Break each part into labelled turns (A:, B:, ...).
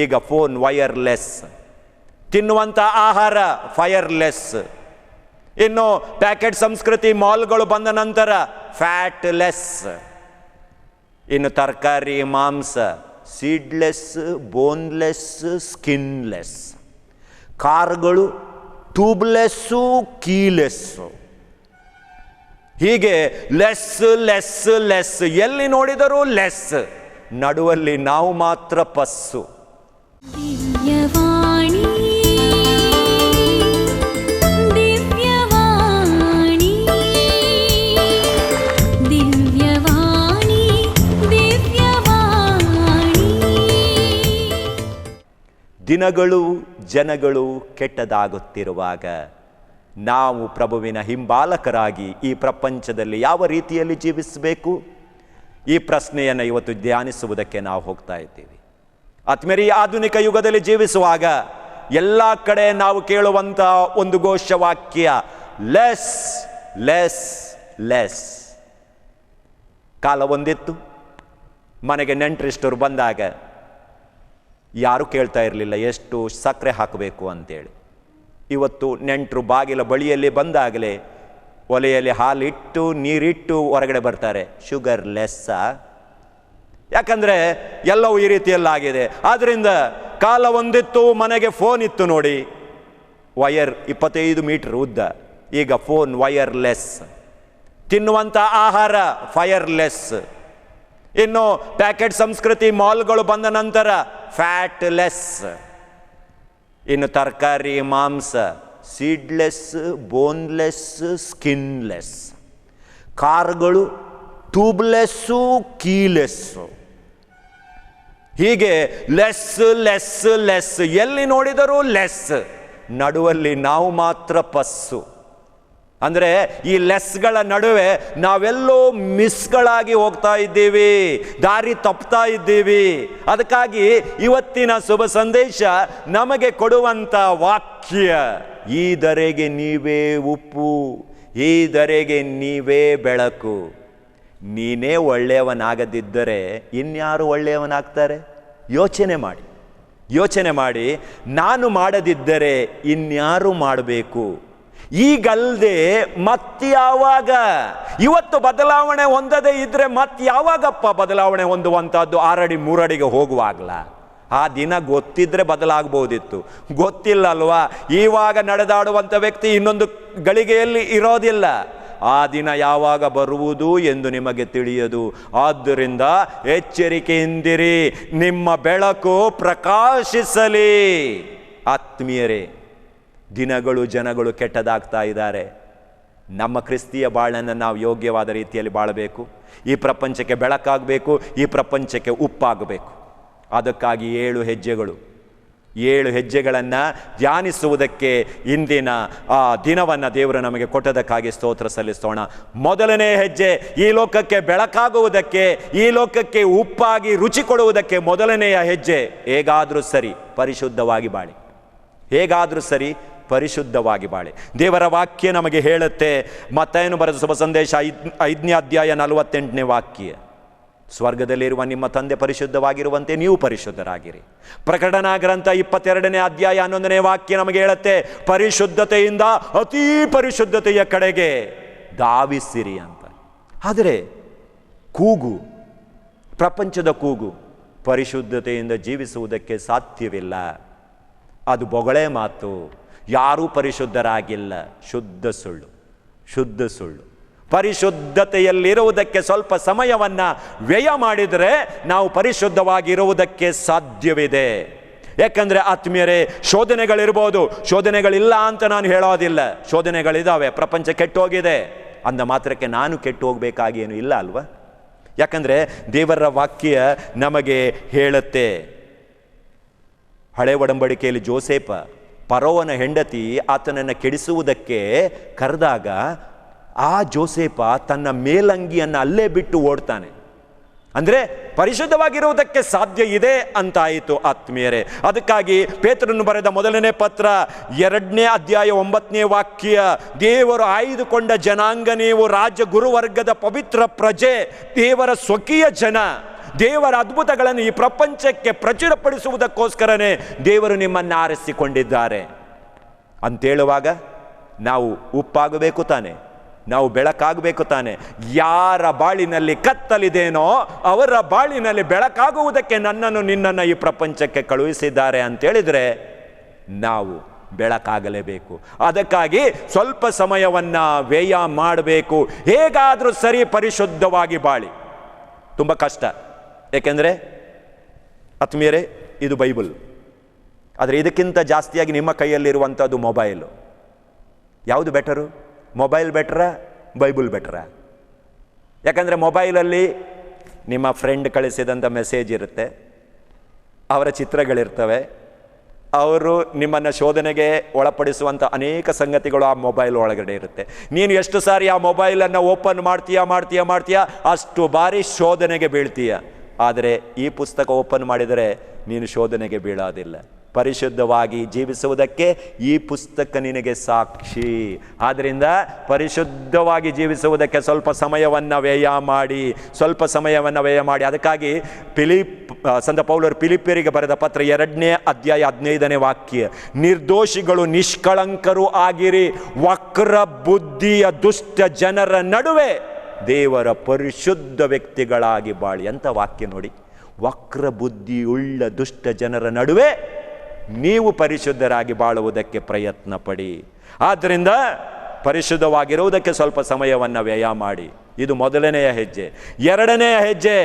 A: ಈಗ phone wireless, ತಿನ್ನುವಂಥ ಆಹಾರ ಫೈರ್ಲೆಸ್, ಇನ್ನು ಪ್ಯಾಕೆಟ್ ಸಂಸ್ಕೃತಿ ಮಾಲ್ಗಳು ಬಂದ ನಂತರ ಫ್ಯಾಟ್ಲೆಸ್, ಇನ್ನು ತರಕಾರಿ ಮಾಂಸ ಸೀಡ್ಲೆಸ್, ಬೋನ್ಲೆಸ್, ಸ್ಕಿನ್ಲೆಸ್, ಕಾರ್ಗಳು ಟ್ಯೂಬ್ಲೆಸ್ಸು, ಕೀಲೆಸ್ಸು, ಹೀಗೆ ಲೆಸ್ ಲೆಸ್ ಲೆಸ್, ಎಲ್ಲಿ ನೋಡಿದರೂ ಲೆಸ್, ನಡುವಲ್ಲಿ ನಾವು ಮಾತ್ರ ಪಸ್ಸು.
B: ದಿವ್ಯವಾಣಿ ದಿವ್ಯವಾಣಿ ದಿವ್ಯವಾಣಿ ದಿವ್ಯವಾಣಿ.
A: ದಿನಗಳು ಜನಗಳು ಕೆಟ್ಟದಾಗುತ್ತಿರುವಾಗ ನಾವು ಪ್ರಭುವಿನ ಹಿಂಬಾಲಕರಾಗಿ ಈ ಪ್ರಪಂಚದಲ್ಲಿ ಯಾವ ರೀತಿಯಲ್ಲಿ ಜೀವಿಸಬೇಕು, ಈ ಪ್ರಶ್ನೆಯನ್ನು ಇವತ್ತು ಧ್ಯಾನಿಸುವುದಕ್ಕೆ ನಾವು ಹೋಗ್ತಾ ಇದ್ದೀವಿ. ಆತ್ಮೀಯರೇ, ಆಧುನಿಕ ಯುಗದಲ್ಲಿ ಜೀವಿಸುವಾಗ ಎಲ್ಲ ಕಡೆ ನಾವು ಕೇಳುವಂಥ ಒಂದು ಘೋಷವಾಕ್ಯ ಲೆಸ್ ಲೆಸ್ ಲೆಸ್. ಕಾಲ ಒಂದಿತ್ತು, ಮನೆಗೆ ನೆಂಟರಿಷ್ಟರು ಬಂದಾಗ ಯಾರೂ ಕೇಳ್ತಾ ಇರಲಿಲ್ಲ ಎಷ್ಟು ಸಕ್ಕರೆ ಹಾಕಬೇಕು ಅಂತೇಳಿ. ಇವತ್ತು ನೆಂಟರು ಬಾಗಿಲ ಬಳಿಯಲ್ಲಿ ಬಂದಾಗಲೇ ಒಲೆಯಲ್ಲಿ ಹಾಲಿಟ್ಟು ನೀರಿಟ್ಟು ಹೊರಗಡೆ ಬರ್ತಾರೆ, ಶುಗರ್ ಲೆಸ್ಸಾ? ಯಾಕಂದರೆ ಎಲ್ಲವೂ ಈ ರೀತಿಯಲ್ಲಾಗಿದೆ. ಆದ್ದರಿಂದ ಕಾಲ ಒಂದಿತ್ತು, ಮನೆಗೆ ಫೋನ್ ಇತ್ತು ನೋಡಿ, ವಯರ್ 25 ಮೀಟರ್ ಉದ್ದ. ಈಗ ಫೋನ್ ವೈರ್ಲೆಸ್, ತಿನ್ನುವಂಥ ಆಹಾರ ಫೈರ್ಲೆಸ್, ಇನ್ನು ಪ್ಯಾಕೆಟ್ ಸಂಸ್ಕೃತಿ ಮಾಲ್ಗಳು ಬಂದ ನಂತರ ಫ್ಯಾಟ್ಲೆಸ್, ಇನ್ನು ತರಕಾರಿ ಮಾಂಸ ಸೀಡ್ಲೆಸ್, ಬೋನ್ಲೆಸ್, ಸ್ಕಿನ್ಲೆಸ್, ಕಾರ್ಗಳು ಟ್ಯೂಬ್ಲೆಸ್ಸು, ಕೀಲೆಸ್ಸು, ಹೀಗೆ ಲೆಸ್ ಲೆಸ್ ಲೆಸ್, ಎಲ್ಲಿ ನೋಡಿದರೂ ಲೆಸ್, ನಡುವಲ್ಲಿ ನಾವು ಮಾತ್ರ ಪಸ್ಸು. ಅಂದರೆ ಈ ಲೆಸ್ಗಳ ನಡುವೆ ನಾವೆಲ್ಲೋ ಮಿಸ್ಗಳಾಗಿ ಹೋಗ್ತಾ ಇದ್ದೀವಿ, ದಾರಿ ತಪ್ತಾ ಇದ್ದೀವಿ. ಅದಕ್ಕಾಗಿ ಇವತ್ತಿನ ಶುಭ ಸಂದೇಶ ನಮಗೆ ಕೊಡುವಂಥ ವಾಕ್ಯ, ಈ ಧರೆಗೆ ನೀವೇ ಉಪ್ಪು, ಈ ಧರೆಗೆ ನೀವೇ ಬೆಳಕು. ನೀನೇ ಒಳ್ಳೆಯವನಾಗದಿದ್ದರೆ ಇನ್ಯಾರು ಒಳ್ಳೆಯವನಾಗ್ತಾರೆ? ಯೋಚನೆ ಮಾಡಿ, ಯೋಚನೆ ಮಾಡಿ. ನಾನು ಮಾಡದಿದ್ದರೆ ಇನ್ಯಾರು ಮಾಡಬೇಕು? ಈಗಲ್ಲದೆ ಮತ್ಯಾವಾಗ? ಇವತ್ತು ಬದಲಾವಣೆ ಹೊಂದದೇ ಇದ್ರೆ ಮತ್ಯಾವಾಗಪ್ಪ ಬದಲಾವಣೆ ಹೊಂದುವಂಥದ್ದು? 6 ಅಡಿ 3 ಅಡಿಗೆ ಹೋಗುವಾಗಲ? ಆ ದಿನ ಗೊತ್ತಿದ್ರೆ ಬದಲಾಗಬಹುದಿತ್ತು, ಗೊತ್ತಿಲ್ಲ ಅಲ್ವಾ? ಇವಾಗ ನಡೆದಾಡುವಂಥ ವ್ಯಕ್ತಿ ಇನ್ನೊಂದು ಗಳಿಗೆಯಲ್ಲಿ ಇರೋದಿಲ್ಲ. ಆ ದಿನ ಯಾವಾಗ ಬರುವುದು ಎಂದು ನಿಮಗೆ ತಿಳಿಯದು. ಆದ್ದರಿಂದ ಎಚ್ಚರಿಕೆಯಿಂದಿರಿ, ನಿಮ್ಮ ಬೆಳಕು ಪ್ರಕಾಶಿಸಲಿ. ಆತ್ಮೀಯರೇ, ದಿನಗಳು ಜನಗಳು ಕೆಟ್ಟದಾಗ್ತಾ ಇದ್ದಾರೆ. ನಮ್ಮ ಕ್ರಿಸ್ತಿಯ ಬಾಳನ್ನು ನಾವು ಯೋಗ್ಯವಾದ ರೀತಿಯಲ್ಲಿ ಬಾಳಬೇಕು. ಈ ಪ್ರಪಂಚಕ್ಕೆ ಬೆಳಕಾಗಬೇಕು, ಈ ಪ್ರಪಂಚಕ್ಕೆ ಉಪ್ಪಾಗಬೇಕು. ಅದಕ್ಕಾಗಿ 7 ಹೆಜ್ಜೆಗಳು, 7 ಹೆಜ್ಜೆಗಳನ್ನು ಧ್ಯಾನಿಸುವುದಕ್ಕೆ ಇಂದಿನ ಆ ದಿನವನ್ನು ದೇವರು ನಮಗೆ ಕೊಟ್ಟದಕ್ಕಾಗಿ ಸ್ತೋತ್ರ ಸಲ್ಲಿಸೋಣ. ಮೊದಲನೇ ಹೆಜ್ಜೆ, ಈ ಲೋಕಕ್ಕೆ ಬೆಳಕಾಗುವುದಕ್ಕೆ, ಈ ಲೋಕಕ್ಕೆ ಉಪ್ಪಾಗಿ ರುಚಿ ಕೊಡುವುದಕ್ಕೆ ಮೊದಲನೆಯ ಹೆಜ್ಜೆ, ಹೇಗಾದರೂ ಸರಿ ಪರಿಶುದ್ಧವಾಗಿ ಬಾಳಿ. ಹೇಗಾದರೂ ಸರಿ ಪರಿಶುದ್ಧವಾಗಿ ಬಾಳಿ. ದೇವರ ವಾಕ್ಯ ನಮಗೆ ಹೇಳುತ್ತೆ, ಮತ್ತಾಯನು ಬರೆದ ಶುಭ ಸಂದೇಶ 5ನೇ ಅಧ್ಯಾಯ 48ನೇ ವಾಕ್ಯ, ಸ್ವರ್ಗದಲ್ಲಿರುವ ನಿಮ್ಮ ತಂದೆ ಪರಿಶುದ್ಧವಾಗಿರುವಂತೆ ನೀವು ಪರಿಶುದ್ಧರಾಗಿರಿ. ಪ್ರಕಟಣಾ ಗ್ರಂಥ 22ನೇ ಅಧ್ಯಾಯ 11ನೇ ವಾಕ್ಯ ನಮಗೆ ಹೇಳುತ್ತೆ, ಪರಿಶುದ್ಧತೆಯಿಂದ ಅತೀ ಪರಿಶುದ್ಧತೆಯ ಕಡೆಗೆ ಧಾವಿಸಿರಿ ಅಂತ. ಆದರೆ ಕೂಗು, ಪ್ರಪಂಚದ ಕೂಗು, ಪರಿಶುದ್ಧತೆಯಿಂದ ಜೀವಿಸುವುದಕ್ಕೆ ಸಾಧ್ಯವಿಲ್ಲ. ಅದು ಬೊಗಳೆ ಮಾತು. ಯಾರೂ ಪರಿಶುದ್ಧರಾಗಿಲ್ಲ. ಶುದ್ಧ ಸುಳ್ಳು, ಶುದ್ಧ ಸುಳ್ಳು. ಪರಿಶುದ್ಧತೆಯಲ್ಲಿರುವುದಕ್ಕೆ ಸ್ವಲ್ಪ ಸಮಯವನ್ನು ವ್ಯಯ ಮಾಡಿದರೆ ನಾವು ಪರಿಶುದ್ಧವಾಗಿರುವುದಕ್ಕೆ ಸಾಧ್ಯವಿದೆ. ಯಾಕಂದರೆ ಆತ್ಮೀಯರೇ, ಶೋಧನೆಗಳಿರ್ಬೋದು, ಶೋಧನೆಗಳಿಲ್ಲ ಅಂತ ನಾನು ಹೇಳೋದಿಲ್ಲ. ಶೋಧನೆಗಳಿದ್ದಾವೆ, ಪ್ರಪಂಚ ಕೆಟ್ಟೋಗಿದೆ ಅಂದ ಮಾತ್ರಕ್ಕೆ ನಾನು ಕೆಟ್ಟು ಹೋಗಬೇಕಾಗಿ ಏನು ಇಲ್ಲ ಅಲ್ವಾ? ಯಾಕಂದರೆ ದೇವರ ವಾಕ್ಯ ನಮಗೆ ಹೇಳುತ್ತೆ, ಹಳೆ ಒಡಂಬಡಿಕೆಯಲ್ಲಿ ಜೋಸೇಫ ಫರೋವನ ಹೆಂಡತಿ ಆತನನ್ನು ಕೆಡಿಸುವುದಕ್ಕೆ ಕರೆದಾಗ ಆ ಜೋಸೇಫ ತನ್ನ ಮೇಲಂಗಿಯನ್ನು ಅಲ್ಲೇ ಬಿಟ್ಟು ಓಡ್ತಾನೆ. ಅಂದರೆ ಪರಿಶುದ್ಧವಾಗಿರುವುದಕ್ಕೆ ಸಾಧ್ಯ ಇದೆ ಅಂತಾಯಿತು ಆತ್ಮೀಯರೇ. ಅದಕ್ಕಾಗಿ ಪೇತ್ರನು ಬರೆದ ಮೊದಲನೇ ಪತ್ರ 2ನೇ ಅಧ್ಯಾಯ 9ನೇ ವಾಕ್ಯ, ದೇವರು ಆಯ್ದುಕೊಂಡ ಜನಾಂಗ ನೀವು, ರಾಜ ಗುರುವರ್ಗದ ಪವಿತ್ರ ಪ್ರಜೆ, ದೇವರ ಸ್ವಕೀಯ ಜನ, ದೇವರ ಅದ್ಭುತಗಳನ್ನು ಈ ಪ್ರಪಂಚಕ್ಕೆ ಪ್ರಚುರಪಡಿಸುವುದಕ್ಕೋಸ್ಕರನೇ ದೇವರು ನಿಮ್ಮನ್ನು ಆರಿಸಿಕೊಂಡಿದ್ದಾರೆ ಅಂತೇಳುವಾಗ ನಾವು ಉಪ್ಪಾಗಬೇಕು ತಾನೆ, ನಾವು ಬೆಳಕಾಗಬೇಕು ತಾನೆ. ಯಾರ ಬಾಳಿನಲ್ಲಿ ಕತ್ತಲಿದೇನೋ ಅವರ ಬಾಳಿನಲ್ಲಿ ಬೆಳಕಾಗುವುದಕ್ಕೆ ನನ್ನನ್ನು ನಿನ್ನನ್ನು ಈ ಪ್ರಪಂಚಕ್ಕೆ ಕಳುಹಿಸಿದ್ದಾರೆ ಅಂತೇಳಿದರೆ ನಾವು ಬೆಳಕಾಗಲೇಬೇಕು. ಅದಕ್ಕಾಗಿ ಸ್ವಲ್ಪ ಸಮಯವನ್ನು ವ್ಯಯ ಮಾಡಬೇಕು. ಹೇಗಾದರೂ ಸರಿ ಪರಿಶುದ್ಧವಾಗಿ ಬಾಳಿ. ತುಂಬ ಕಷ್ಟ, ಏಕೆಂದರೆ ಆತ್ಮೀಯರೇ ಇದು ಬೈಬಲ್. ಆದರೆ ಇದಕ್ಕಿಂತ ಜಾಸ್ತಿಯಾಗಿ ನಿಮ್ಮ ಕೈಯಲ್ಲಿರುವಂಥದ್ದು ಮೊಬೈಲು. ಯಾವುದು ಬೆಟರು? ಮೊಬೈಲ್ ಬೆಟ್ರಾ, ಬೈಬಲ್ ಬೆಟ್ರಾ? ಯಾಕಂದರೆ ಮೊಬೈಲಲ್ಲಿ ನಿಮ್ಮ ಫ್ರೆಂಡ್ ಕಳಿಸಿದಂಥ ಮೆಸೇಜ್ ಇರುತ್ತೆ, ಅವರ ಚಿತ್ರಗಳಿರ್ತವೆ, ಅವರು ನಿಮ್ಮನ್ನು ಶೋಧನೆಗೆ ಒಳಪಡಿಸುವಂಥ ಅನೇಕ ಸಂಗತಿಗಳು ಆ ಮೊಬೈಲ್ ಒಳಗಡೆ ಇರುತ್ತೆ. ನೀನು ಎಷ್ಟು ಸಾರಿ ಆ ಮೊಬೈಲನ್ನು ಓಪನ್ ಮಾಡ್ತೀಯ ಅಷ್ಟು ಬಾರಿ ಶೋಧನೆಗೆ ಬೀಳ್ತೀಯ. ಆದರೆ ಈ ಪುಸ್ತಕ ಓಪನ್ ಮಾಡಿದರೆ ನೀನು ಶೋಧನೆಗೆ ಬೀಳೋದಿಲ್ಲ. ಪರಿಶುದ್ಧವಾಗಿ ಜೀವಿಸುವುದಕ್ಕೆ ಈ ಪುಸ್ತಕ ನಿನಗೆ ಸಾಕ್ಷಿ. ಆದ್ದರಿಂದ ಪರಿಶುದ್ಧವಾಗಿ ಜೀವಿಸುವುದಕ್ಕೆ ಸ್ವಲ್ಪ ಸಮಯವನ್ನು ವ್ಯಯ ಮಾಡಿ. ಅದಕ್ಕಾಗಿ ಸಂತ ಪೌಲರು ಫಿಲಿಪ್ಪಿಯರಿಗೆ ಬರೆದ ಪತ್ರ 2ನೇ ಅಧ್ಯಾಯ 15ನೇ ವಾಕ್ಯ, ನಿರ್ದೋಷಿಗಳು ನಿಷ್ಕಳಂಕರು ಆಗಿರಿ, ವಕ್ರ ಬುದ್ಧಿಯ ದುಷ್ಟ ಜನರ ನಡುವೆ ದೇವರ ಪರಿಶುದ್ಧ ವ್ಯಕ್ತಿಗಳಾಗಿ ಬಾಳಿ. ಅಂತ ವಾಕ್ಯ ನೋಡಿ, ವಕ್ರ ಬುದ್ಧಿಯುಳ್ಳ ದುಷ್ಟ ಜನರ ನಡುವೆ ನೀವು ಪರಿಶುದ್ಧರಾಗಿ ಬಾಳುವುದಕ್ಕೆ ಪ್ರಯತ್ನ ಪಡಿ. ಆದ್ದರಿಂದ ಪರಿಶುದ್ಧವಾಗಿರುವುದಕ್ಕೆ ಸ್ವಲ್ಪ ಸಮಯವನ್ನು ವ್ಯಯ ಮಾಡಿ. ಇದು ಮೊದಲನೆಯ ಹೆಜ್ಜೆ. ಎರಡನೆಯ ಹೆಜ್ಜೆ,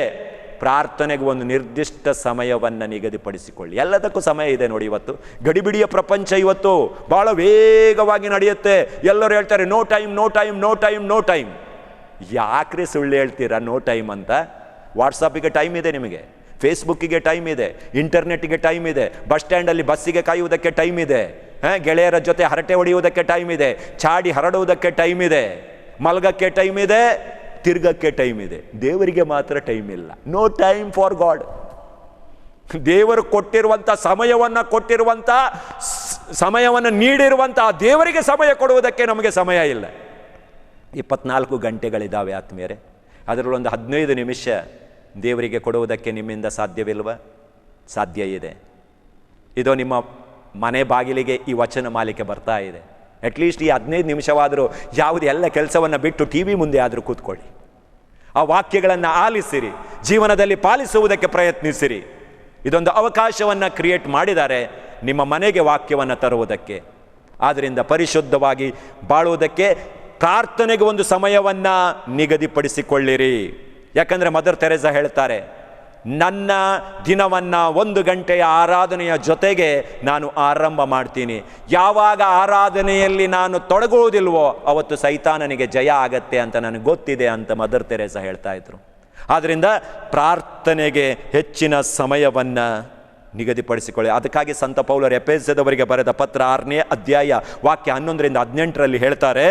A: ಪ್ರಾರ್ಥನೆಗೆ ಒಂದು ನಿರ್ದಿಷ್ಟ ಸಮಯವನ್ನು ನಿಗದಿಪಡಿಸಿಕೊಳ್ಳಿ. ಎಲ್ಲದಕ್ಕೂ ಸಮಯ ಇದೆ ನೋಡಿ. ಇವತ್ತು ಗಡಿಬಿಡಿಯ ಪ್ರಪಂಚ ಇವತ್ತು ಭಾಳ ವೇಗವಾಗಿ ನಡೆಯುತ್ತೆ. ಎಲ್ಲರೂ ಹೇಳ್ತಾರೆ ನೋ ಟೈಮ್. ಯಾಕ್ರಿ ಸುಳ್ಳು ಹೇಳ್ತೀರಾ ನೋ ಟೈಮ್ ಅಂತ? ವಾಟ್ಸಪ್ಪಿಗೆ ಟೈಮ್ ಇದೆ, ನಿಮಗೆ ಫೇಸ್ಬುಕ್ಕಿಗೆ ಟೈಮ್ ಇದೆ, ಇಂಟರ್ನೆಟ್ಗೆ ಟೈಮ್ ಇದೆ, ಬಸ್ ಸ್ಟ್ಯಾಂಡಲ್ಲಿ ಬಸ್ಸಿಗೆ ಕಾಯುವುದಕ್ಕೆ ಟೈಮ್ ಇದೆ, ಗೆಳೆಯರ ಜೊತೆ ಹರಟೆ ಹೊಡೆಯುವುದಕ್ಕೆ ಟೈಮ್ ಇದೆ, ಚಾಡಿ ಹರಡುವುದಕ್ಕೆ ಟೈಮ್ ಇದೆ, ಮಲ್ಗಕ್ಕೆ ಟೈಮ್ ಇದೆ, ತಿರ್ಗಕ್ಕೆ ಟೈಮ್ ಇದೆ. ದೇವರಿಗೆ ಮಾತ್ರ ಟೈಮ್ ಇಲ್ಲ. No time for God. ದೇವರು ಕೊಟ್ಟಿರುವಂಥ ಸಮಯವನ್ನು ನೀಡಿರುವಂಥ ದೇವರಿಗೆ ಸಮಯ ಕೊಡುವುದಕ್ಕೆ ನಮಗೆ ಸಮಯ ಇಲ್ಲ. 24 ಗಂಟೆಗಳಿದ್ದಾವೆ ಆತ್ಮೀಯರೇ. ಅದರಲ್ಲಿ ಒಂದು 15 ನಿಮಿಷ ದೇವರಿಗೆ ಕೊಡುವುದಕ್ಕೆ ನಿಮ್ಮಿಂದ ಸಾಧ್ಯವಿಲ್ವ? ಸಾಧ್ಯ ಇದೆ. ಇದು ನಿಮ್ಮ ಮನೆ ಬಾಗಿಲಿಗೆ ಈ ವಚನ ಮಾಲಿಕೆ ಬರ್ತಾ ಇದೆ. ಅಟ್ಲೀಸ್ಟ್ ಈ 15 ನಿಮಿಷವಾದರೂ ಎಲ್ಲ ಕೆಲಸವನ್ನು ಬಿಟ್ಟು ಟಿ ವಿ ಮುಂದೆ ಆದರೂ ಕೂತ್ಕೊಳ್ಳಿ. ಆ ವಾಕ್ಯಗಳನ್ನು ಆಲಿಸಿರಿ, ಜೀವನದಲ್ಲಿ ಪಾಲಿಸುವುದಕ್ಕೆ ಪ್ರಯತ್ನಿಸಿರಿ. ಇದೊಂದು ಅವಕಾಶವನ್ನು ಕ್ರಿಯೇಟ್ ಮಾಡಿದ್ದಾರೆ ನಿಮ್ಮ ಮನೆಗೆ ವಾಕ್ಯವನ್ನು ತರುವುದಕ್ಕೆ. ಆದ್ದರಿಂದ ಪರಿಶುದ್ಧವಾಗಿ ಬಾಳುವುದಕ್ಕೆ ಪ್ರಾರ್ಥನೆಗೆ ಒಂದು ಸಮಯವನ್ನು ನಿಗದಿಪಡಿಸಿಕೊಳ್ಳಿರಿ. ಯಾಕಂದರೆ ಮದರ್ ತೆರೇಸಾ ಹೇಳ್ತಾರೆ, ನನ್ನ ದಿನವನ್ನು 1 ಗಂಟೆಯ ಆರಾಧನೆಯ ಜೊತೆಗೆ ನಾನು ಆರಂಭ ಮಾಡ್ತೀನಿ. ಯಾವಾಗ ಆರಾಧನೆಯಲ್ಲಿ ನಾನು ತೊಡಗುವುದಿಲ್ವೋ ಅವತ್ತು ಸೈತಾನನಿಗೆ ಜಯ ಆಗತ್ತೆ ಅಂತ ನನಗೆ ಗೊತ್ತಿದೆ ಅಂತ ಮದರ್ ತೆರೇಸಾ ಹೇಳ್ತಾ ಇದ್ರು. ಆದ್ದರಿಂದ ಪ್ರಾರ್ಥನೆಗೆ ಹೆಚ್ಚಿನ ಸಮಯವನ್ನು ನಿಗದಿಪಡಿಸಿಕೊಳ್ಳಿ. ಅದಕ್ಕಾಗಿ ಸಂತ ಪೌಲರು ಎಫೆಸದವರಿಗೆ ಬರೆದ ಪತ್ರ 6ನೇ ಅಧ್ಯಾಯ ವಾಕ್ಯ 11ರಿಂದ 18ರಲ್ಲಿ ಹೇಳ್ತಾರೆ,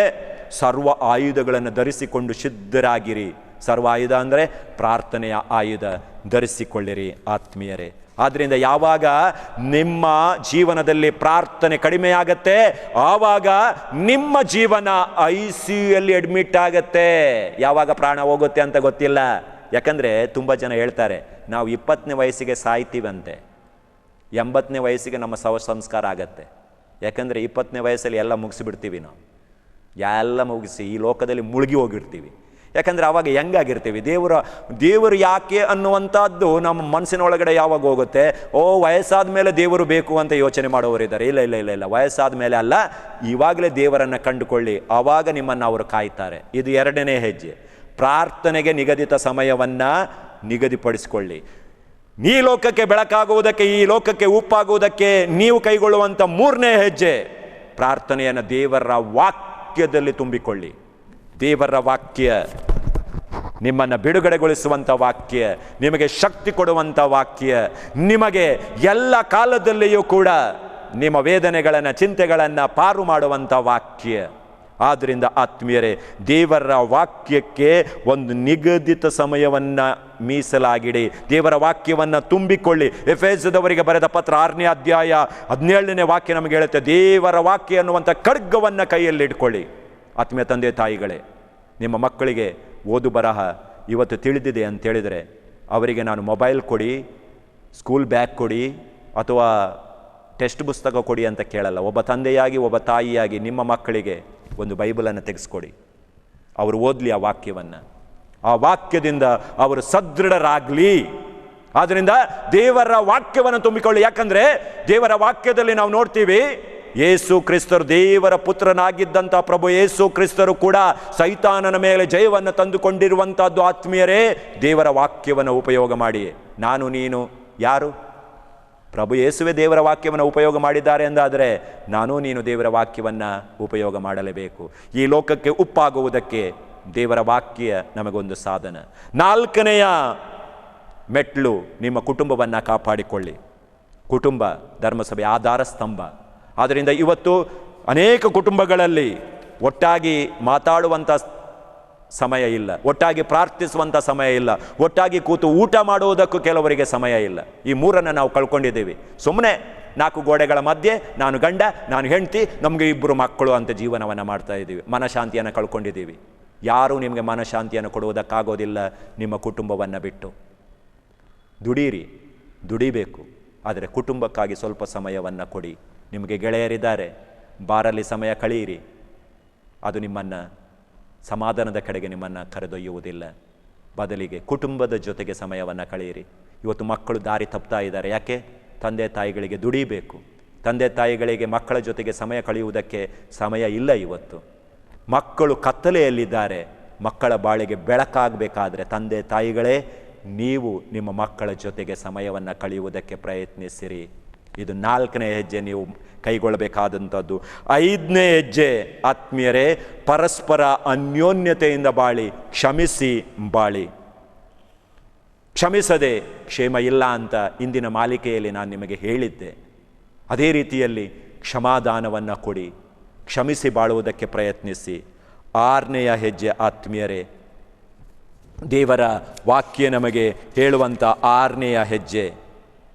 A: ಸರ್ವ ಆಯುಧಗಳನ್ನು ಧರಿಸಿಕೊಂಡು ಸಿದ್ಧರಾಗಿರಿ. ಸರ್ವ ಆಯುಧ ಅಂದರೆ ಪ್ರಾರ್ಥನೆಯ ಆಯುಧ ಧರಿಸಿಕೊಳ್ಳಿರಿ ಆತ್ಮೀಯರೇ. ಆದ್ದರಿಂದ ಯಾವಾಗ ನಿಮ್ಮ ಜೀವನದಲ್ಲಿ ಪ್ರಾರ್ಥನೆ ಕಡಿಮೆಯಾಗತ್ತೆ, ಆವಾಗ ನಿಮ್ಮ ಜೀವನ ICUಯಲ್ಲಿ ಅಡ್ಮಿಟ್ ಆಗತ್ತೆ. ಯಾವಾಗ ಪ್ರಾಣ ಹೋಗುತ್ತೆ ಅಂತ ಗೊತ್ತಿಲ್ಲ. ಯಾಕಂದರೆ ತುಂಬ ಜನ ಹೇಳ್ತಾರೆ ನಾವು 20ನೇ ವಯಸ್ಸಿಗೆ ಸಾಯ್ತೀವಂತೆ, 80ನೇ ವಯಸ್ಸಿಗೆ ನಮ್ಮ ಸಂಸ್ಕಾರ ಆಗತ್ತೆ. ಯಾಕಂದರೆ 20ನೇ ವಯಸ್ಸಲ್ಲಿ ಎಲ್ಲ ಮುಗಿಸಿಬಿಡ್ತೀವಿ. ನಾವು ಎಲ್ಲ ಮುಗಿಸಿ ಈ ಲೋಕದಲ್ಲಿ ಮುಳುಗಿ ಹೋಗಿರ್ತೀವಿ. ಯಾಕಂದರೆ ಆವಾಗ ಹೆಂಗಾಗಿರ್ತೀವಿ, ದೇವರು ಯಾಕೆ ಅನ್ನುವಂಥದ್ದು ನಮ್ಮ ಮನಸ್ಸಿನ ಒಳಗಡೆ ಯಾವಾಗ ಹೋಗುತ್ತೆ, ವಯಸ್ಸಾದ ಮೇಲೆ ದೇವರು ಬೇಕು ಅಂತ ಯೋಚನೆ ಮಾಡೋರಿದ್ದಾರೆ. ಇಲ್ಲ, ವಯಸ್ಸಾದ ಮೇಲೆ ಅಲ್ಲ, ಇವಾಗಲೇ ದೇವರನ್ನು ಕಂಡುಕೊಳ್ಳಿ, ಆವಾಗ ನಿಮ್ಮನ್ನು ಅವರು ಕಾಯ್ತಾರೆ. ಇದು 2ನೇ ಹೆಜ್ಜೆ. ಪ್ರಾರ್ಥನೆಗೆ ನಿಗದಿತ ಸಮಯವನ್ನು ನಿಗದಿಪಡಿಸಿಕೊಳ್ಳಿ. ಈ ಲೋಕಕ್ಕೆ ಬೆಳಕಾಗುವುದಕ್ಕೆ, ಈ ಲೋಕಕ್ಕೆ ಉಪ್ಪಾಗುವುದಕ್ಕೆ ನೀವು ಕೈಗೊಳ್ಳುವಂಥ 3ನೇ ಹೆಜ್ಜೆ, ಪ್ರಾರ್ಥನೆಯನ್ನು ದೇವರ ವಾಕ್ಯದಲ್ಲಿ ತುಂಬಿಕೊಳ್ಳಿ. ದೇವರ ವಾಕ್ಯ ನಿಮ್ಮನ್ನು ಬಿಡುಗಡೆಗೊಳಿಸುವಂಥ ವಾಕ್ಯ, ನಿಮಗೆ ಶಕ್ತಿ ಕೊಡುವಂಥ ವಾಕ್ಯ, ನಿಮಗೆ ಎಲ್ಲ ಕಾಲದಲ್ಲಿಯೂ ಕೂಡ ನಿಮ್ಮ ವೇದನೆಗಳನ್ನು ಚಿಂತೆಗಳನ್ನು ಪಾರು ಮಾಡುವಂಥ ವಾಕ್ಯ. ಆದ್ದರಿಂದ ಆತ್ಮೀಯರೇ, ದೇವರ ವಾಕ್ಯಕ್ಕೆ ಒಂದು ನಿಗದಿತ ಸಮಯವನ್ನು ಮೀಸಲಾಗಿಡಿ. ದೇವರ ವಾಕ್ಯವನ್ನು ತುಂಬಿಕೊಳ್ಳಿ. ಎಫೆಸದವರಿಗೆ ಬರೆದ ಪತ್ರ 6ನೇ ಅಧ್ಯಾಯ 17ನೇ ವಾಕ್ಯ ನಮಗೆ ಹೇಳುತ್ತೆ, ದೇವರ ವಾಕ್ಯ ಅನ್ನುವಂಥ ಖಡ್ಗವನ್ನು ಕೈಯಲ್ಲಿಟ್ಕೊಳ್ಳಿ. ಆತ್ಮೀಯ ತಂದೆ ತಾಯಿಗಳೇ, ನಿಮ್ಮ ಮಕ್ಕಳಿಗೆ ಓದು ಬರಹ ಇವತ್ತು ತಿಳಿದಿದೆ ಅಂತೇಳಿದರೆ ಅವರಿಗೆ ನಾನು ಮೊಬೈಲ್ ಕೊಡಿ, ಸ್ಕೂಲ್ ಬ್ಯಾಗ್ ಕೊಡಿ ಅಥವಾ ಟೆಕ್ಸ್ಟ್ ಪುಸ್ತಕ ಕೊಡಿ ಅಂತ ಕೇಳಲ್ಲ. ಒಬ್ಬ ತಂದೆಯಾಗಿ ಒಬ್ಬ ತಾಯಿಯಾಗಿ ನಿಮ್ಮ ಮಕ್ಕಳಿಗೆ ಒಂದು ಬೈಬಲನ್ನು ತೆಗೆಸ್ಕೊಡಿ. ಅವರು ಓದಲಿ ಆ ವಾಕ್ಯವನ್ನು. ಆ ವಾಕ್ಯದಿಂದ ಅವರು ಸದೃಢರಾಗಲಿ. ಆದ್ದರಿಂದ ದೇವರ ವಾಕ್ಯವನ್ನು ತುಂಬಿಕೊಳ್ಳಿ. ಯಾಕಂದರೆ ದೇವರ ವಾಕ್ಯದಲ್ಲಿ ನಾವು ನೋಡ್ತೀವಿ, ಯೇಸು ಕ್ರಿಸ್ತರು ದೇವರ ಪುತ್ರನಾಗಿದ್ದಂಥ ಪ್ರಭು ಯೇಸು ಕ್ರಿಸ್ತರು ಕೂಡ ಸೈತಾನನ ಮೇಲೆ ಜಯವನ್ನು ತಂದುಕೊಂಡಿರುವಂಥದ್ದು. ಆತ್ಮೀಯರೇ, ದೇವರ ವಾಕ್ಯವನ್ನು ಉಪಯೋಗ ಮಾಡಿ. ನಾನು ನೀನು ಯಾರು? ಪ್ರಭು ಯೇಸುವೆ ದೇವರ ವಾಕ್ಯವನ್ನು ಉಪಯೋಗ ಮಾಡಿದ್ದಾರೆ ಎಂದಾದರೆ ನಾನು ನೀನು ದೇವರ ವಾಕ್ಯವನ್ನು ಉಪಯೋಗ ಮಾಡಲೇಬೇಕು. ಈ ಲೋಕಕ್ಕೆ ಉಪ್ಪಾಗುವುದಕ್ಕೆ ದೇವರ ವಾಕ್ಯ ನಮಗೊಂದು ಸಾಧನ. 4ನೆಯ ಮೆಟ್ಲು, ನಿಮ್ಮ ಕುಟುಂಬವನ್ನು ಕಾಪಾಡಿಕೊಳ್ಳಿ. ಕುಟುಂಬ ಧರ್ಮಸಭೆ ಆಧಾರ ಸ್ತಂಭ. ಆದ್ದರಿಂದ ಇವತ್ತು ಅನೇಕ ಕುಟುಂಬಗಳಲ್ಲಿ ಒಟ್ಟಾಗಿ ಮಾತಾಡುವಂಥ ಸಮಯ ಇಲ್ಲ, ಒಟ್ಟಾಗಿ ಪ್ರಾರ್ಥಿಸುವಂಥ ಸಮಯ ಇಲ್ಲ, ಒಟ್ಟಾಗಿ ಕೂತು ಊಟ ಮಾಡುವುದಕ್ಕೂ ಕೆಲವರಿಗೆ ಸಮಯ ಇಲ್ಲ. ಈ 3 ನಾವು ಕಳ್ಕೊಂಡಿದ್ದೀವಿ. ಸುಮ್ಮನೆ 4 ಗೋಡೆಗಳ ಮಧ್ಯೆ ನಾನು ಗಂಡ, ನಾನು ಹೆಂಡತಿ, ನಮಗೆ 2 ಮಕ್ಕಳು ಅಂತ ಜೀವನವನ್ನು ಮಾಡ್ತಾ ಇದ್ದೀವಿ. ಮನಃಶಾಂತಿಯನ್ನು ಕಳ್ಕೊಂಡಿದ್ದೀವಿ. ಯಾರೂ ನಿಮಗೆ ಮನಃಶಾಂತಿಯನ್ನು ಕೊಡುವುದಕ್ಕಾಗೋದಿಲ್ಲ ನಿಮ್ಮ ಕುಟುಂಬವನ್ನು ಬಿಟ್ಟು. ದುಡೀರಿ, ದುಡಿಬೇಕು, ಆದರೆ ಕುಟುಂಬಕ್ಕಾಗಿ ಸ್ವಲ್ಪ ಸಮಯವನ್ನು ಕೊಡಿ. ನಿಮಗೆ ಗೆಳೆಯರಿದ್ದಾರೆ, ಬಾರಲ್ಲಿ ಸಮಯ ಕಳೆಯಿರಿ. ಅದು ನಿಮ್ಮನ್ನು ಸಮಾಧಾನದ ಕಡೆಗೆ ನಿಮ್ಮನ್ನು ಕರೆದೊಯ್ಯುವುದಿಲ್ಲ. ಬದಲಿಗೆ ಕುಟುಂಬದ ಜೊತೆಗೆ ಸಮಯವನ್ನು ಕಳೆಯಿರಿ. ಇವತ್ತು ಮಕ್ಕಳು ದಾರಿ ತಪ್ತಾ ಇದ್ದಾರೆ. ಯಾಕೆ? ತಂದೆ ತಾಯಿಗಳಿಗೆ ದುಡಿಬೇಕು. ತಂದೆ ತಾಯಿಗಳಿಗೆ ಮಕ್ಕಳ ಜೊತೆಗೆ ಸಮಯ ಕಳೆಯುವುದಕ್ಕೆ ಸಮಯ ಇಲ್ಲ. ಇವತ್ತು ಮಕ್ಕಳು ಕತ್ತಲೆಯಲ್ಲಿದ್ದಾರೆ. ಮಕ್ಕಳ ಬಾಳಿಗೆ ಬೆಳಕಾಗಬೇಕಾದ್ರೆ ತಂದೆ ತಾಯಿಗಳೇ ನೀವು ನಿಮ್ಮ ಮಕ್ಕಳ ಜೊತೆಗೆ ಸಮಯವನ್ನು ಕಳೆಯುವುದಕ್ಕೆ ಪ್ರಯತ್ನಿಸಿರಿ. ಇದು 4ನೇ ಹೆಜ್ಜೆ ನೀವು ಕೈಗೊಳ್ಳಬೇಕಾದಂಥದ್ದು. 5ನೇ ಹೆಜ್ಜೆ ಆತ್ಮೀಯರೇ, ಪರಸ್ಪರ ಅನ್ಯೋನ್ಯತೆಯಿಂದ ಬಾಳಿ, ಕ್ಷಮಿಸಿ ಬಾಳಿ. ಕ್ಷಮಿಸದೆ ಕ್ಷೇಮ ಇಲ್ಲ ಅಂತ ಇಂದಿನ ಮಾಲಿಕೆಯಲ್ಲಿ ನಾನು ನಿಮಗೆ ಹೇಳಿದ್ದೆ. ಅದೇ ರೀತಿಯಲ್ಲಿ ಕ್ಷಮಾದಾನವನ್ನು ಕೊಡಿ, ಕ್ಷಮಿಸಿ ಬಾಳುವುದಕ್ಕೆ ಪ್ರಯತ್ನಿಸಿ. 6ನೆಯ ಹೆಜ್ಜೆ ಆತ್ಮೀಯರೇ, ದೇವರ ವಾಕ್ಯ ನಮಗೆ ಹೇಳುವಂಥ 6ನೆಯ ಹೆಜ್ಜೆ,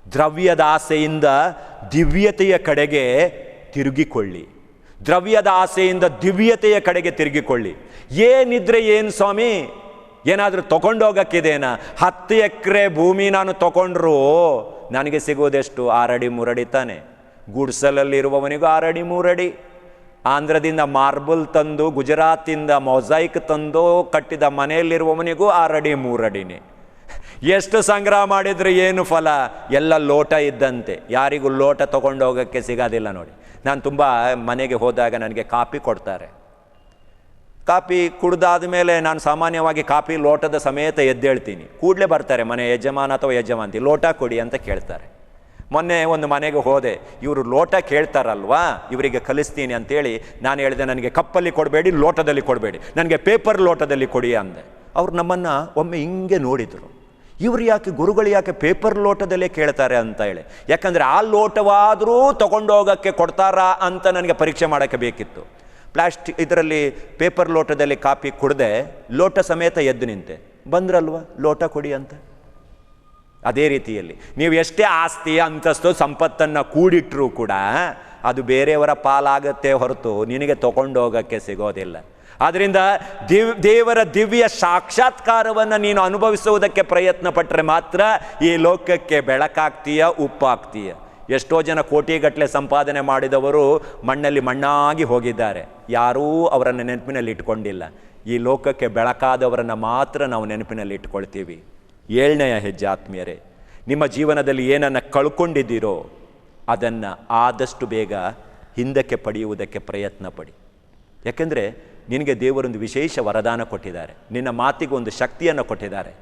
A: ದ್ರವ್ಯದ ಆಸೆಯಿಂದ ದಿವ್ಯತೆಯ ಕಡೆಗೆ ತಿರುಗಿಕೊಳ್ಳಿ. ದ್ರವ್ಯದ ಆಸೆಯಿಂದ ದಿವ್ಯತೆಯ ಕಡೆಗೆ ತಿರುಗಿಕೊಳ್ಳಿ. ಏನಿದ್ರೆ ಏನು ಸ್ವಾಮಿ, ಏನಾದರೂ ತೊಗೊಂಡೋಗಕ್ಕಿದೇನಾ? 10 ಎಕರೆ ಭೂಮಿ ನಾನು ತೊಗೊಂಡ್ರು ನನಗೆ ಸಿಗೋದೆಷ್ಟು? 6 ಅಡಿ 3 ಅಡಿ ತಾನೆ. ಗುಡ್ಸಲಲ್ಲಿರುವವನಿಗೂ 6 ಅಡಿ 3 ಅಡಿ. ಆಂಧ್ರದಿಂದ ಮಾರ್ಬಲ್ ತಂದು, ಗುಜರಾತಿಂದ ಮೊಸೈಕ್ ತಂದು ಕಟ್ಟಿದ ಮನೆಯಲ್ಲಿರುವವನಿಗೂ 6 ಅಡಿ 3 ಅಡಿನೇ. ಎಷ್ಟು ಸಂಗ್ರಹ ಮಾಡಿದರೆ ಏನು ಫಲ? ಎಲ್ಲ ಲೋಟ ಇದ್ದಂತೆ. ಯಾರಿಗೂ ಲೋಟ ತೊಗೊಂಡೋಗೋಕ್ಕೆ ಸಿಗೋದಿಲ್ಲ ನೋಡಿ. ನಾನು ತುಂಬ ಮನೆಗೆ ಹೋದಾಗ ನನಗೆ ಕಾಪಿ ಕೊಡ್ತಾರೆ. ಕಾಪಿ ಕುಡ್ದಾದ ಮೇಲೆ ನಾನು ಸಾಮಾನ್ಯವಾಗಿ ಕಾಪಿ ಲೋಟದ ಸಮೇತ ಎದ್ದೇಳ್ತೀನಿ. ಕೂಡಲೇ ಬರ್ತಾರೆ ಮನೆ ಯಜಮಾನ ಅಥವಾ ಯಜಮಾಂತಿ, ಲೋಟ ಕೊಡಿ ಅಂತ ಕೇಳ್ತಾರೆ. ಮೊನ್ನೆ ಒಂದು ಮನೆಗೆ ಹೋದೆ. ಇವರು ಲೋಟ ಕೇಳ್ತಾರಲ್ವಾ, ಇವರಿಗೆ ಕಲಿಸ್ತೀನಿ ಅಂತೇಳಿ ನಾನು ಹೇಳಿದೆ, ನನಗೆ ಕಪ್ಪಲ್ಲಿ ಕೊಡಬೇಡಿ, ಲೋಟದಲ್ಲಿ ಕೊಡಬೇಡಿ, ನನಗೆ ಪೇಪರ್ ಲೋಟದಲ್ಲಿ ಕೊಡಿ ಅಂದೆ. ಅವ್ರು ನಮ್ಮನ್ನು ಒಮ್ಮೆ ಹಿಂಗೆ ನೋಡಿದರು. ಇವರು ಯಾಕೆ, ಗುರುಗಳು ಯಾಕೆ ಪೇಪರ್ ಲೋಟದಲ್ಲೇ ಕೇಳ್ತಾರೆ ಅಂತ ಹೇಳಿ. ಯಾಕಂದರೆ ಆ ಲೋಟವಾದರೂ ತೊಗೊಂಡೋಗೋಕ್ಕೆ ಕೊಡ್ತಾರಾ ಅಂತ ನನಗೆ ಪರೀಕ್ಷೆ ಮಾಡೋಕ್ಕೆ ಬೇಕಿತ್ತು. ಪ್ಲಾಸ್ಟಿಕ್ ಇದರಲ್ಲಿ ಪೇಪರ್ ಲೋಟದಲ್ಲಿ ಕಾಪಿ ಕುಡ್ದೆ ಲೋಟ ಸಮೇತ ಎದ್ದು ನಿಂತೆ. ಬಂದ್ರಲ್ವ ಲೋಟ ಕೊಡಿ ಅಂತ. ಅದೇ ರೀತಿಯಲ್ಲಿ ನೀವು ಎಷ್ಟೇ ಆಸ್ತಿ ಅಂತಸ್ತು ಸಂಪತ್ತನ್ನು ಕೂಡಿಟ್ಟರೂ ಕೂಡ ಅದು ಬೇರೆಯವರ ಪಾಲಾಗತ್ತೆ ಹೊರತು ನಿನಗೆ ತೊಗೊಂಡೋಗೋಕ್ಕೆ ಸಿಗೋದಿಲ್ಲ. ಆದ್ದರಿಂದ ದೇವರ ದಿವ್ಯ ಸಾಕ್ಷಾತ್ಕಾರವನ್ನು ನೀನು ಅನುಭವಿಸುವುದಕ್ಕೆ ಪ್ರಯತ್ನ ಪಟ್ಟರೆ ಮಾತ್ರ ಈ ಲೋಕಕ್ಕೆ ಬೆಳಕಾಗ್ತೀಯ, ಉಪ್ಪಾಗ್ತೀಯ. ಎಷ್ಟೋ ಜನ ಕೋಟಿಗಟ್ಟಲೆ ಸಂಪಾದನೆ ಮಾಡಿದವರು ಮಣ್ಣಲ್ಲಿ ಮಣ್ಣಾಗಿ ಹೋಗಿದ್ದಾರೆ. ಯಾರೂ ಅವರನ್ನು ನೆನಪಿನಲ್ಲಿ ಇಟ್ಕೊಂಡಿಲ್ಲ. ಈ ಲೋಕಕ್ಕೆ ಬೆಳಕಾದವರನ್ನು ಮಾತ್ರ ನಾವು ನೆನಪಿನಲ್ಲಿ ಇಟ್ಕೊಳ್ತೀವಿ. 7ನೆಯ ಹೆಜ್ಜೆ ಆತ್ಮೀಯರೇ, ನಿಮ್ಮ ಜೀವನದಲ್ಲಿ ಏನನ್ನು ಕಳ್ಕೊಂಡಿದ್ದೀರೋ ಅದನ್ನು ಆದಷ್ಟು ಬೇಗ ಹಿಂದಕ್ಕೆ ಪಡೆಯುವುದಕ್ಕೆ ಪ್ರಯತ್ನ ಪಡಿ. ಯಾಕೆಂದರೆ ನಿನಗೆ ದೇವರೊಂದು ವಿಶೇಷ ವರದಾನ ಕೊಟ್ಟಿದ್ದಾರೆ. ನಿನ್ನ ಮಾತಿಗೆ ಒಂದು ಶಕ್ತಿಯನ್ನು ಕೊಟ್ಟಿದ್ದಾರೆ.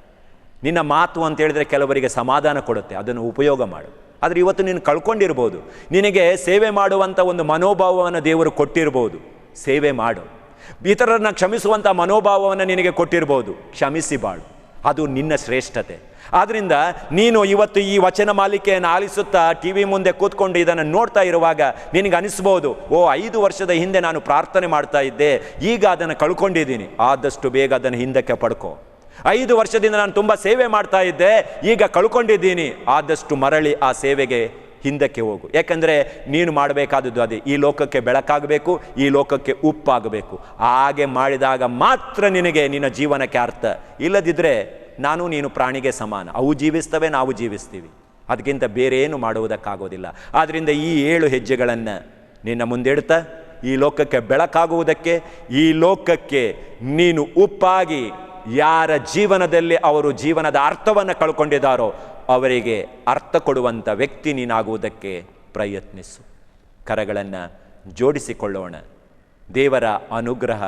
A: ನಿನ್ನ ಮಾತು ಅಂತ ಹೇಳಿದರೆ ಕೆಲವರಿಗೆ ಸಮಾಧಾನ ಕೊಡುತ್ತೆ, ಅದನ್ನು ಉಪಯೋಗ ಮಾಡು. ಆದರೆ ಇವತ್ತು ನೀನು ಕಳ್ಕೊಂಡಿರ್ಬೋದು. ನಿನಗೆ ಸೇವೆ ಮಾಡುವಂಥ ಒಂದು ಮನೋಭಾವವನ್ನು ದೇವರು ಕೊಟ್ಟಿರ್ಬೋದು, ಸೇವೆ ಮಾಡು. ಇತರರನ್ನು ಕ್ಷಮಿಸುವಂಥ ಮನೋಭಾವವನ್ನು ನಿನಗೆ ಕೊಟ್ಟಿರ್ಬೋದು, ಕ್ಷಮಿಸಿ ಬಾಳು. ಅದು ನಿನ್ನ ಶ್ರೇಷ್ಠತೆ. ಆದ್ದರಿಂದ ನೀನು ಇವತ್ತು ಈ ವಚನ ಮಾಲಿಕೆಯನ್ನು ಆಲಿಸುತ್ತಾ ಟಿ ವಿ ಮುಂದೆ ಕೂತ್ಕೊಂಡು ಇದನ್ನು ನೋಡ್ತಾ ಇರುವಾಗ ನಿನಗೆ ಅನಿಸ್ಬೋದು, 5 ವರ್ಷದ ಹಿಂದೆ ನಾನು ಪ್ರಾರ್ಥನೆ ಮಾಡ್ತಾ ಇದ್ದೆ, ಈಗ ಅದನ್ನು ಕಳ್ಕೊಂಡಿದ್ದೀನಿ. ಆದಷ್ಟು ಬೇಗ ಅದನ್ನು ಹಿಂದಕ್ಕೆ ಪಡ್ಕೋ. 5 ವರ್ಷದಿಂದ ನಾನು ತುಂಬ ಸೇವೆ ಮಾಡ್ತಾ ಇದ್ದೆ, ಈಗ ಕಳ್ಕೊಂಡಿದ್ದೀನಿ. ಆದಷ್ಟು ಮರಳಿ ಆ ಸೇವೆಗೆ ಹಿಂದಕ್ಕೆ ಹೋಗು. ಯಾಕಂದರೆ ನೀನು ಮಾಡಬೇಕಾದದ್ದು ಅದೇ, ಈ ಲೋಕಕ್ಕೆ ಬೆಳಕಾಗಬೇಕು, ಈ ಲೋಕಕ್ಕೆ ಉಪ್ಪಾಗಬೇಕು. ಹಾಗೆ ಮಾಡಿದಾಗ ಮಾತ್ರ ನಿನಗೆ ನಿನ್ನ ಜೀವನಕ್ಕೆ ಅರ್ಥ. ಇಲ್ಲದಿದ್ದರೆ ನಾನು ನೀನು ಪ್ರಾಣಿಗೆ ಸಮಾನ. ಅವು ಜೀವಿಸ್ತವೆ, ನಾವು ಜೀವಿಸ್ತೀವಿ. ಅದಕ್ಕಿಂತ ಬೇರೆ ಏನು ಮಾಡುವುದಕ್ಕಾಗೋದಿಲ್ಲ. ಆದ್ದರಿಂದ ಈ 7 ಹೆಜ್ಜೆಗಳನ್ನು ನಿನ್ನ ಮುಂದಿಡ್ತಾ ಈ ಲೋಕಕ್ಕೆ ಬೆಳಕಾಗುವುದಕ್ಕೆ, ಈ ಲೋಕಕ್ಕೆ ನೀನು ಉಪ್ಪಾಗಿ ಯಾರ ಜೀವನದಲ್ಲಿ ಅವರು ಜೀವನದ ಅರ್ಥವನ್ನು ಕಳ್ಕೊಂಡಿದ್ದಾರೋ ಅವರಿಗೆ ಅರ್ಥ ಕೊಡುವಂಥ ವ್ಯಕ್ತಿ ನೀನಾಗುವುದಕ್ಕೆ ಪ್ರಯತ್ನಿಸು. ಕರಗಳನ್ನು ಜೋಡಿಸಿಕೊಳ್ಳೋಣ. ದೇವರ ಅನುಗ್ರಹ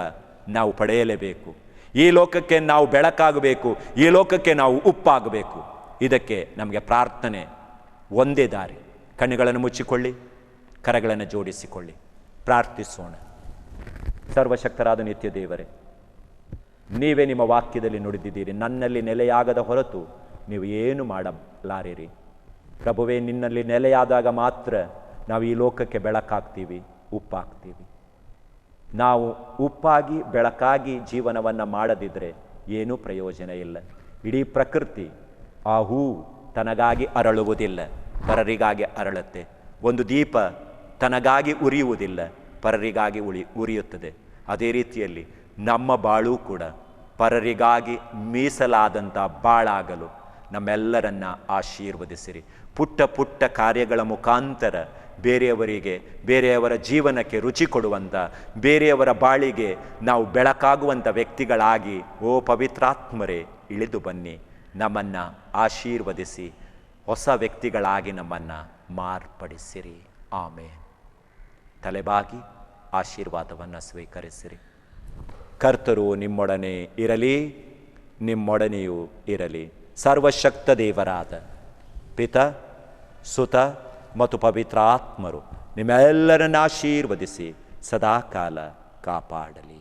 A: ನಾವು ಪಡೆಯಲೇಬೇಕು. ಈ ಲೋಕಕ್ಕೆ ನಾವು ಬೆಳಕಾಗಬೇಕು, ಈ ಲೋಕಕ್ಕೆ ನಾವು ಉಪ್ಪಾಗಬೇಕು. ಇದಕ್ಕೆ ನಮಗೆ ಪ್ರಾರ್ಥನೆ ಒಂದೇ ದಾರಿ. ಕಣ್ಣುಗಳನ್ನು ಮುಚ್ಚಿಕೊಳ್ಳಿ, ಕರಗಳನ್ನು ಜೋಡಿಸಿಕೊಳ್ಳಿ, ಪ್ರಾರ್ಥಿಸೋಣ. ಸರ್ವಶಕ್ತರಾದ ನಿತ್ಯ ದೇವರೇ, ನೀವೇ ನಿಮ್ಮ ವಾಕ್ಯದಲ್ಲಿ ನುಡಿದಿದ್ದೀರಿ, ನನ್ನಲ್ಲಿ ನೆಲೆಯಾಗದ ಹೊರತು ನೀವು ಏನು ಮಾಡಲಾರಿರಿ. ಪ್ರಭುವೇ, ನಿನ್ನಲ್ಲಿ ನೆಲೆಯಾದಾಗ ಮಾತ್ರ ನಾವು ಈ ಲೋಕಕ್ಕೆ ಬೆಳಕಾಗ್ತೀವಿ, ಉಪ್ಪಾಗ್ತೀವಿ. ನಾವು ಉಪ್ಪಾಗಿ ಬೆಳಕಾಗಿ ಜೀವನವನ್ನು ಮಾಡದಿದ್ದರೆ ಏನೂ ಪ್ರಯೋಜನ ಇಲ್ಲ. ಇಡೀ ಪ್ರಕೃತಿ ಆ ಹೂ ತನಗಾಗಿ ಅರಳುವುದಿಲ್ಲ, ಪರರಿಗಾಗಿ ಅರಳುತ್ತೆ. ಒಂದು ದೀಪ ತನಗಾಗಿ ಉರಿಯುವುದಿಲ್ಲ, ಪರರಿಗಾಗಿ ಉರಿಯುತ್ತದೆ. ಅದೇ ರೀತಿಯಲ್ಲಿ ನಮ್ಮ ಬಾಳು ಕೂಡ ಪರರಿಗಾಗಿ ಮೀಸಲಾದಂಥ ಬಾಳಾಗಲು ನಮ್ಮೆಲ್ಲರನ್ನ ಆಶೀರ್ವದಿಸಿರಿ. ಪುಟ್ಟ ಪುಟ್ಟ ಕಾರ್ಯಗಳ ಮುಖಾಂತರ ಬೇರೆಯವರ ಜೀವನಕ್ಕೆ ರುಚಿ ಕೊಡುವಂಥ, ಬೇರೆಯವರ ಬಾಳಿಗೆ ನಾವು ಬೆಳಕಾಗುವಂಥ ವ್ಯಕ್ತಿಗಳಾಗಿ ಓ ಪವಿತ್ರಾತ್ಮರೇ ಇಳಿದು ಬನ್ನಿ. ನಮ್ಮನ್ನು ಆಶೀರ್ವದಿಸಿ ಹೊಸ ವ್ಯಕ್ತಿಗಳಾಗಿ ನಮ್ಮನ್ನು ಮಾರ್ಪಡಿಸಿರಿ. ಆಮೇನ್. ತಲೆಬಾಗಿ ಆಶೀರ್ವಾದವನ್ನು ಸ್ವೀಕರಿಸಿರಿ. ಕರ್ತರು ನಿಮ್ಮೊಡನೆ ಇರಲಿ, ನಿಮ್ಮೊಡನೆಯೂ ಇರಲಿ. ಸರ್ವಶಕ್ತ ದೇವರಾದ ಪಿತ, ಸುತ ಮತ್ತು ಪವಿತ್ರಾತ್ಮರು ನಿಮ್ಮೆಲ್ಲರನ್ನು ಆಶೀರ್ವದಿಸಿ ಸದಾಕಾಲ ಕಾಪಾಡಲಿ.